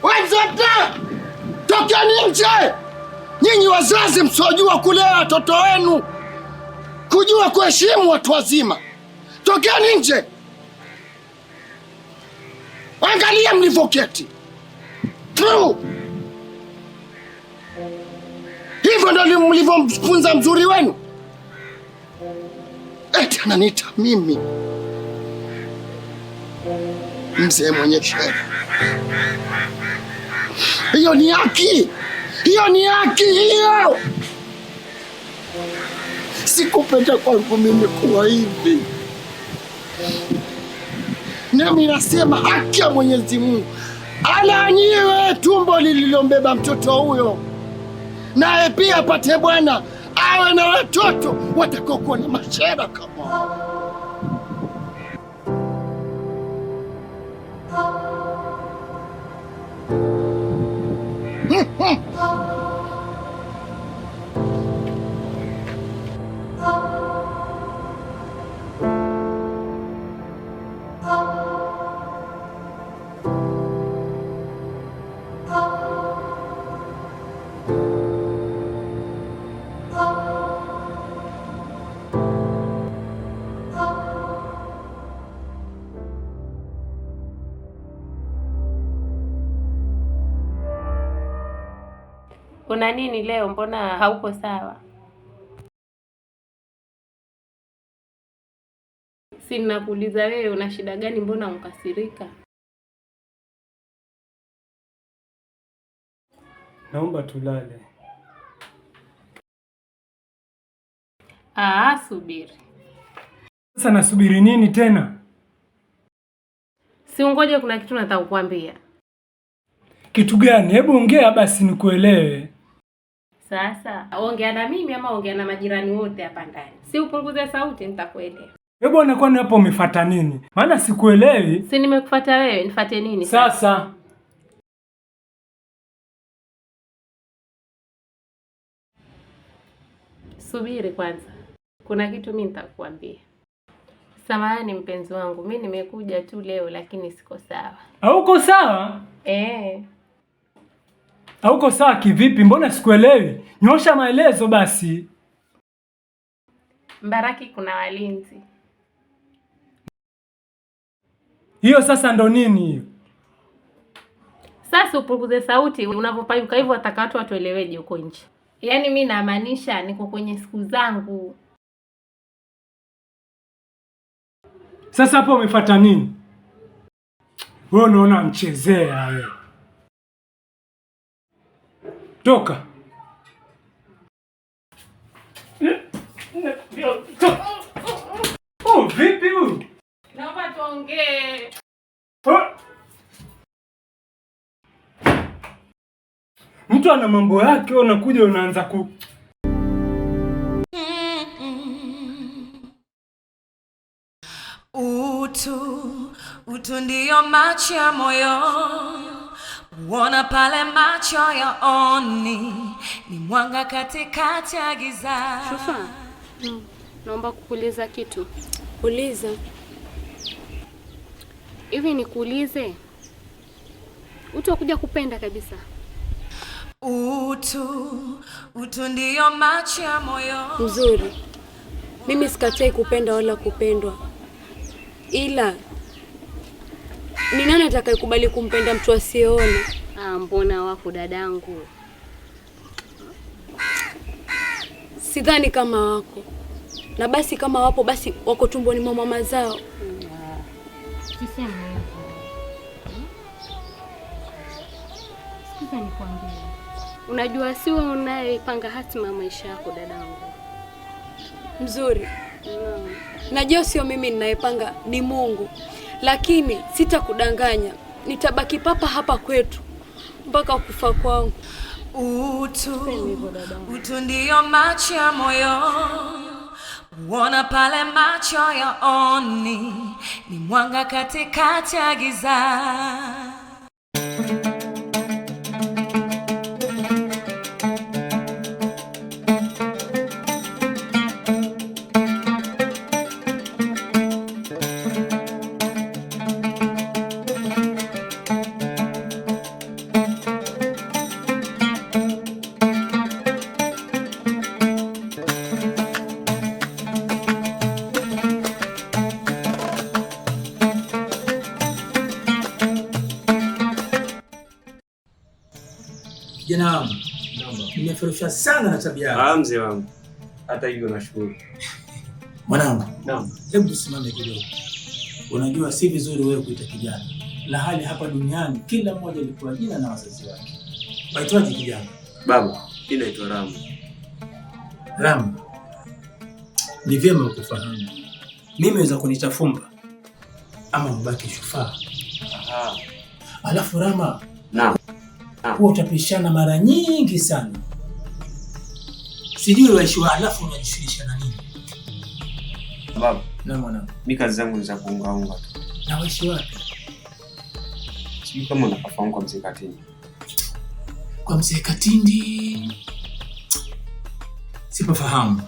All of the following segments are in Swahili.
Wenzote! Tokeni nje! Nyinyi wazazi msiojua kulea watoto wenu, kujua kuheshimu watu wazima. Tokeni nje! Angalia mlivyoketi. Hivyo ndio mlivyomfunza mzuri wenu? Eti ananiita mimi mzee mwenye sheria. Hiyo ni haki, hiyo ni haki hiyo. Sikupenda kwangu mimi kuwa hivi. Nami nasema haki ya Mwenyezi Mungu, alaaniwe tumbo lililombeba mtoto huyo, naye pia apate bwana, awe na watoto watakaokuwa na mashera kama Kuna nini leo? Mbona hauko sawa? Si nakuuliza wewe una shida gani? Mbona unkasirika? Naomba tulale. Subiri. Sasa nasubiri nini tena? Si ungoje, kuna kitu nataka kukuambia. Kitu gani? Hebu ongea basi nikuelewe. Sasa ongea na mimi ama ongea na majirani wote hapa ndani? Si upunguze sauti nitakuelewa. Hebu ona, kwani hapo umefuata nini? Maana sikuelewi. Si nimekufuata wewe, nifuate nini sasa? Subiri kwanza. Kuna kitu mimi nitakuambia. Samahani mpenzi wangu, mimi nimekuja tu leo lakini siko sawa. Hauko sawa? Hauko sawa kivipi? Mbona sikuelewi? Nyosha maelezo basi. Mbaraki kuna walinzi. Hiyo sasa ndo nini hiyo? Sasa upunguze sauti unavyopayuka hivyo, wataka watu watueleweje huko nje? Yaani mimi namaanisha niko kwenye siku zangu. Sasa hapo umefuata nini? Wewe unaona mchezea wewe. Toka. Vipi huyu? Naomba tuongee. Mtu ana mambo yake, unakuja unaanza ku Utu ndio macho ya moyo, uona pale macho ya oni, ni mwanga katikati ya giza. Shufa, naomba kukuuliza kitu. Uliza. Hivi nikuulize, utakuja kupenda kabisa? Utu ndio macho ya moyo. Mzuri. Mimi sikatai kupenda wala kupendwa. Ila ni nani atakayekubali kumpenda mtu asiyeona? Mbona wako dadangu? Sidhani kama wako. Na basi kama wapo basi wako tumboni mwa mama zao. Sisemi hivyo. Sikiza nikwambie. Unajua si wewe unayepanga hatima maisha yako dadangu. Mzuri. Najua sio mimi ninayepanga, ni Mungu. Lakini sitakudanganya. Nitabaki papa hapa kwetu mpaka kufa kwangu. Utu ndio macho ya moyo, uona pale macho ya oni, ni mwanga katikati ya giza. Kijana wangu, nimefurahishwa sana na tabia yako. Mzee wangu. Hata hivyo nashukuru. Mwanangu, Naam. Hebu tusimame kidogo. Unajua si vizuri wewe kuita kijana. La hali hapa duniani kila mmoja alipewa jina na wazazi wake. Waitwaje kijana? Baba, mimi naitwa Ramu. Ramu. Ni vyema ukufahamu. Mimi naweza kunita Fumba ama mbaki Shufaa. Aha. Alafu Rama. Naam. Huwa utapishana mara nyingi sana. Sijui waishi alafu unajishughulisha na nini? Baba, na mwanangu. Mimi kazi zangu ni za kuungaunga tu. Na waishi wapi? Sijui kama unafahamu kwa Mzee Katindi. Kwa Mzee Katindi sipafahamu,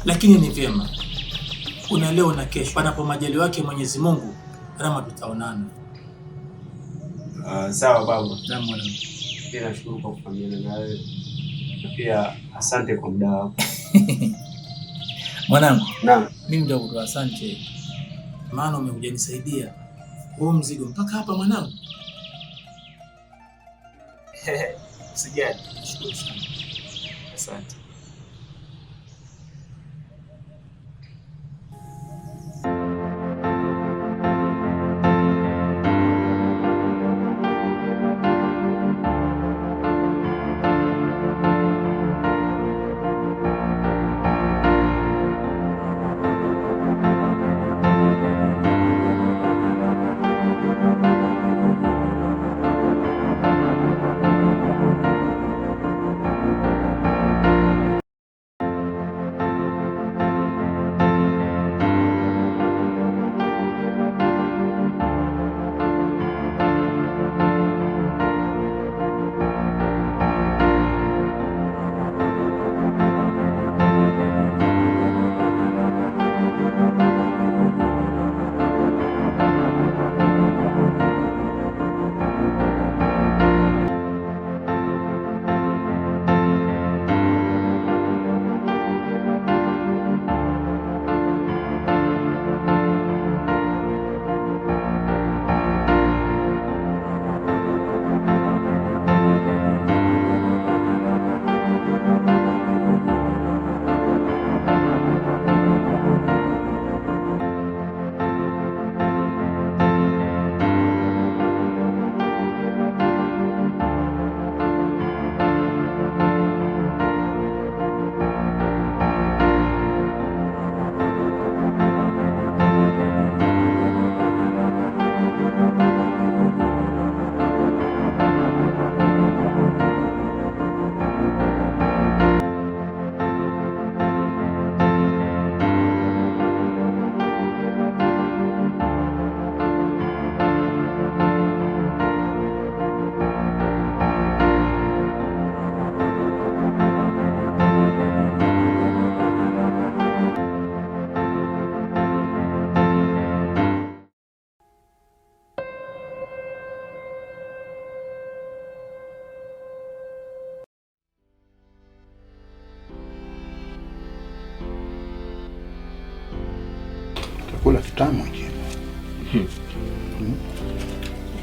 lakini ni vyema. Kuna leo na kesho, panapo majaliwa yake Mwenyezi Mungu, Rama tutaonana. Sawa baba. Na mwanangu. Pia nashukuru kwa kufahamiana na wewe. Na pia asante kwa muda wako. Mwanangu. Naam. Mimi ndio kutoa asante. Maana umekuja nisaidia. Huo mzigo mpaka hapa mwanangu. Sijali. Nashukuru sana. Asante. Chakula kitamu hiki.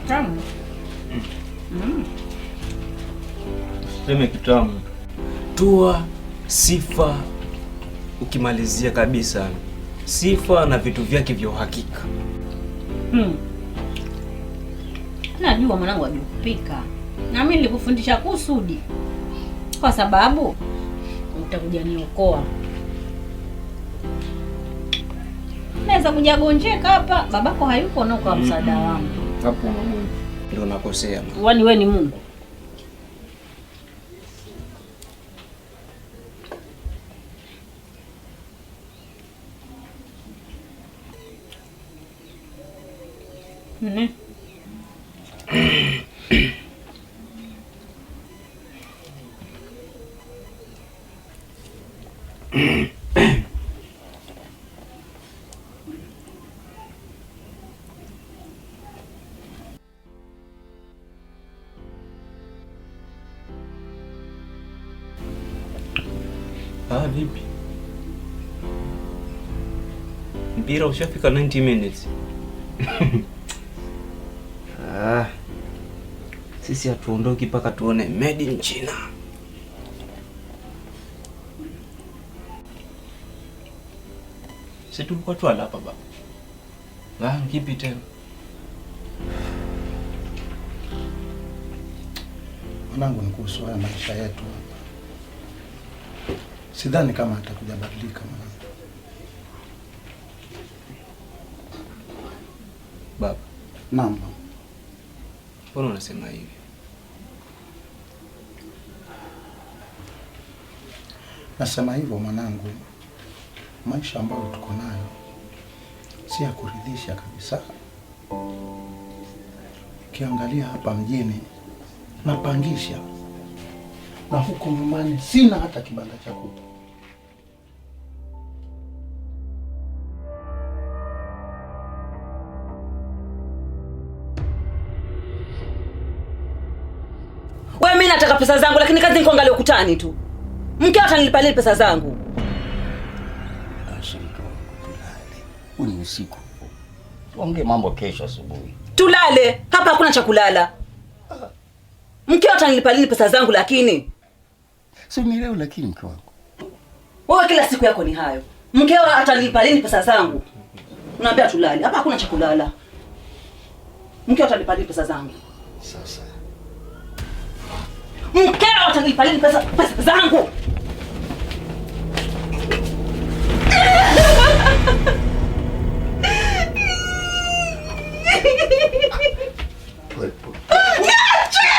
Kitamu? Sema kitamu. Tua sifa ukimalizia kabisa. Sifa na vitu vyake vya uhakika. Najua mwanangu ajua kupika. Na mimi nilikufundisha kusudi. Kwa sababu utakuja niokoa. Naweza kuja gonjeka hapa, babako hayuko na kwa msaada wangu. Hapo ndio nakosea. Kwani wewe ni Mungu? Vipi? Mpira ushafika 90 minutes. Sisi hatuondoki mpaka tuone made in China. Sisi tulikuwa tu hapa baba. Kipi tena? Mwanangu, ni kuhusu haya maisha yetu hapa. Sidhani kama atakuja badilika mwanangu. Baba. Naam. Mbona unasema hivi? Nasema hivyo mwanangu, maisha ambayo tuko nayo si ya kuridhisha kabisa. Ukiangalia hapa mjini napangisha, na huko nyumbani sina hata kibanda cha kuku. Wewe, mimi nataka pesa zangu, lakini kazi ni kuangalia ukutani tu. Mke atanilipa lini pesa zangu? Ashika tulale. Uni usiku. Tuongee mambo kesho asubuhi. Tulale? Hapa hakuna cha kulala. Mke atanilipa lini pesa zangu lakini? Si leo lakini mke wangu. Wewe kila siku yako ni hayo. Mke atanilipa lini pesa zangu? Unaambia tulale. Hapa hakuna cha kulala. Mke atanilipa lini pesa zangu? Sasa. Mkeo atanilipa lini pesa zangu?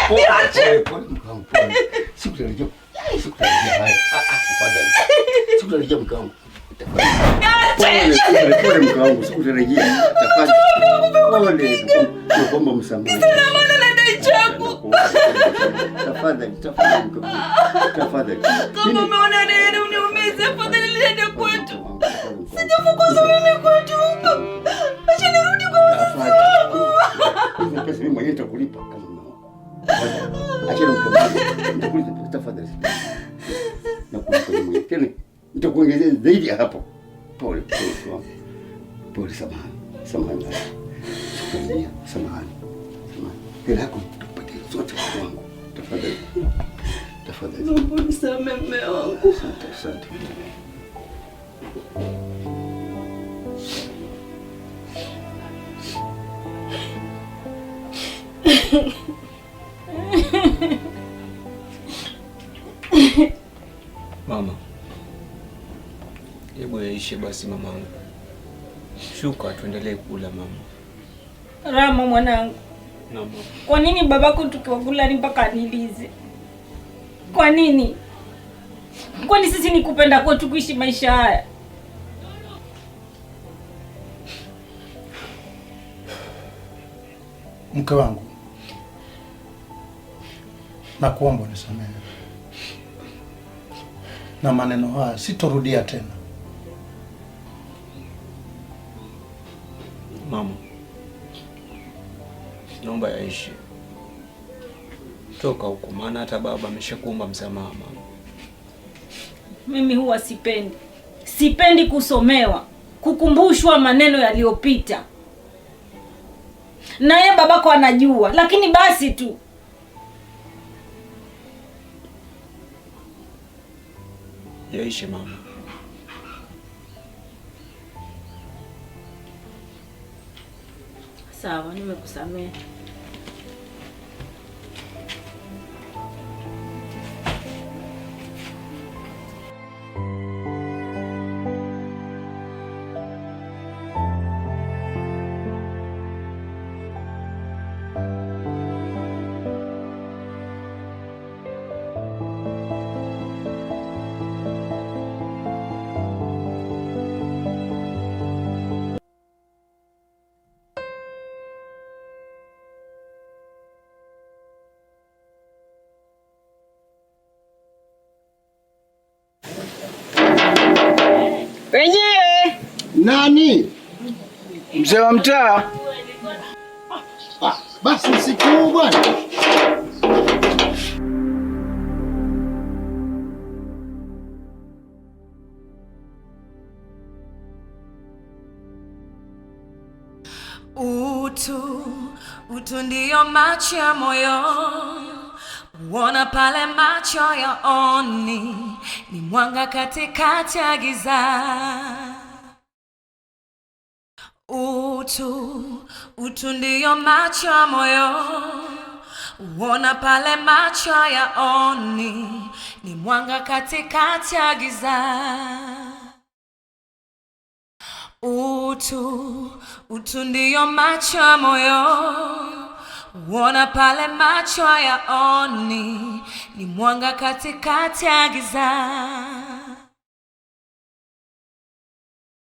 Niache! Sikutarajia. Sikutarajia haya. Tafadhali. Sikutarajia mke wangu. Pole mke wangu, sikutarajia. Tafadhali. Naomba msamaha. Sina maana na dai changu. Tafadhali mke wangu. Tafadhali. Kama umeona nini uniumize, afadhali niende kwetu. Sijafukuzwa mimi kwetu huko. Acha nirudi kwa wazazi wangu. Hizo pesa mimi mwenyewe nitakulipa kama acha mke wangu. Nitakulipa tafadhali. Nakulipa mwenyewe. Tena nitakuongezea zaidi ya hapo. Pole wangu. Pole, samahani. Samahani. Samahani. Hela yako tupate zote kwangu. Tafadhali. Tafadhali. Mungu nisamehe mume wangu. Asante. Mama. Hebu yaishe basi mamangu. Shuka tuendelee kula mama. Rama mwanangu. Na mama. Kwa nini babako tukiwakula ni mpaka anilize? Kwa nini? Kwani sisi ni kupenda kwetu kuishi maisha haya? Mke wangu, nakuomba unisamehe. Na maneno haya sitorudia tena. Mama. Naomba yaishe. Toka huko maana hata baba ameshakuomba msamaha mama. Mimi huwa sipendi kusomewa, kukumbushwa maneno yaliyopita. Na yeye babako anajua, lakini basi tu. Yaishe mama. Sawa, nimekusamehe. Wenyewe nani? Mzee wa mtaa. Basi usiku huu bwana. Utu ndio macho ya moyo, uona pale macho yaoni, ni mwanga katikati ya giza. Utu ndio macho ya moyo, uona pale macho yaoni, ni mwanga katikati ya giza. Utu ndio macho ya moyo, uona pale macho yaoni, ni mwanga katikati ya giza.